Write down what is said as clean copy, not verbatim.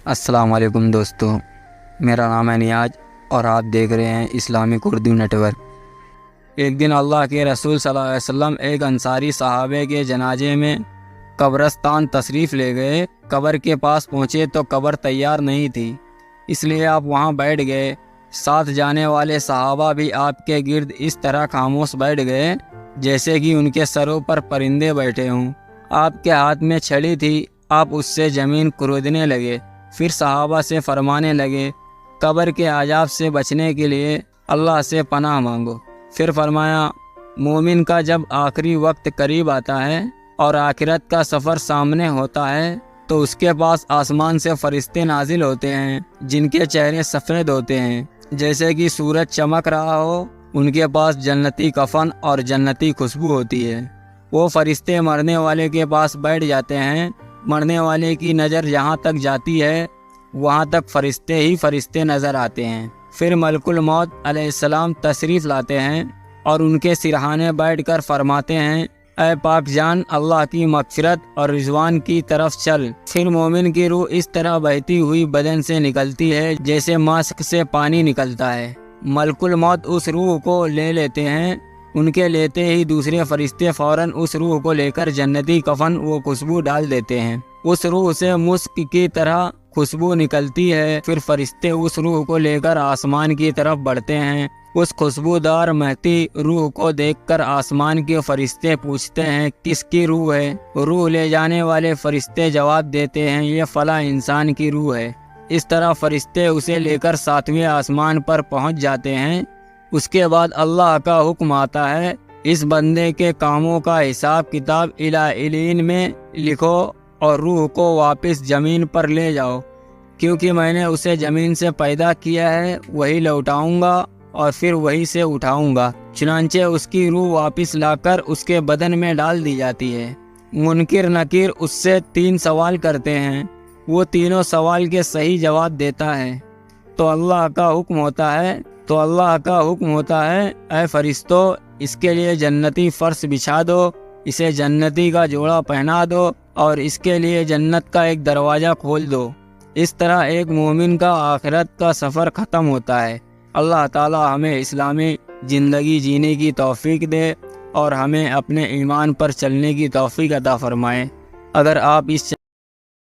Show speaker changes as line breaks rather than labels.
السلام علیکم دوستو، میرا نام ہے نیاز اور آپ دیکھ رہے ہیں اسلامک اردو نیٹ ورک۔ ایک دن اللہ کے رسول صلی اللہ علیہ وسلم ایک انصاری صحابے کے جنازے میں قبرستان تشریف لے گئے۔ قبر کے پاس پہنچے تو قبر تیار نہیں تھی، اس لیے آپ وہاں بیٹھ گئے۔ ساتھ جانے والے صحابہ بھی آپ کے گرد اس طرح خاموش بیٹھ گئے جیسے کہ ان کے سروں پر پرندے بیٹھے ہوں۔ آپ کے ہاتھ میں چھڑی تھی، آپ اس سے زمین کھودنے لگے۔ پھر صحابہ سے فرمانے لگے، قبر کے عذاب سے بچنے کے لیے اللہ سے پناہ مانگو۔ پھر فرمایا، مومن کا جب آخری وقت قریب آتا ہے اور آخرت کا سفر سامنے ہوتا ہے تو اس کے پاس آسمان سے فرشتے نازل ہوتے ہیں جن کے چہرے سفید ہوتے ہیں جیسے کہ سورج چمک رہا ہو۔ ان کے پاس جنتی کفن اور جنتی خوشبو ہوتی ہے۔ وہ فرشتے مرنے والے کے پاس بیٹھ جاتے ہیں۔ مرنے والے کی نظر جہاں تک جاتی ہے وہاں تک فرشتے ہی فرشتے نظر آتے ہیں۔ پھر ملک الموت علیہ السلام تشریف لاتے ہیں اور ان کے سرہانے بیٹھ کر فرماتے ہیں، اے پاک جان، اللہ کی مغفرت اور رضوان کی طرف چل۔ پھر مومن کی روح اس طرح بہتی ہوئی بدن سے نکلتی ہے جیسے ماسک سے پانی نکلتا ہے۔ ملک الموت اس روح کو لے لیتے ہیں۔ ان کے لیتے ہی دوسرے فرشتے فوراً اس روح کو لے کر جنتی کفن و خوشبو ڈال دیتے ہیں۔ اس روح سے مسک کی طرح خوشبو نکلتی ہے۔ پھر فرشتے اس روح کو لے کر آسمان کی طرف بڑھتے ہیں۔ اس خوشبودار مہتی روح کو دیکھ کر آسمان کے فرشتے پوچھتے ہیں، کس کی روح ہے؟ روح لے جانے والے فرشتے جواب دیتے ہیں، یہ فلاں انسان کی روح ہے۔ اس طرح فرشتے اسے لے کر 7ویں آسمان پر پہنچ جاتے ہیں۔ اس کے بعد اللہ کا حکم آتا ہے، اس بندے کے کاموں کا حساب کتاب الین میں لکھو اور روح کو واپس زمین پر لے جاؤ، کیونکہ میں نے اسے زمین سے پیدا کیا ہے، وہی لوٹاؤں گا اور پھر وہی سے اٹھاؤں گا۔ چنانچہ اس کی روح واپس لا کر اس کے بدن میں ڈال دی جاتی ہے۔ منکر نکیر اس سے 3 سوال کرتے ہیں، وہ تینوں سوال کے صحیح جواب دیتا ہے تو اللہ کا حکم ہوتا ہے، اے فرشتو، اس کے لیے جنتی فرش بچھا دو، اسے جنتی کا جوڑا پہنا دو اور اس کے لیے جنت کا ایک دروازہ کھول دو۔ اس طرح ایک مومن کا آخرت کا سفر ختم ہوتا ہے۔ اللہ تعالی ہمیں اسلامی زندگی جینے کی توفیق دے اور ہمیں اپنے ایمان پر چلنے کی توفیق عطا فرمائے۔ اگر آپ اس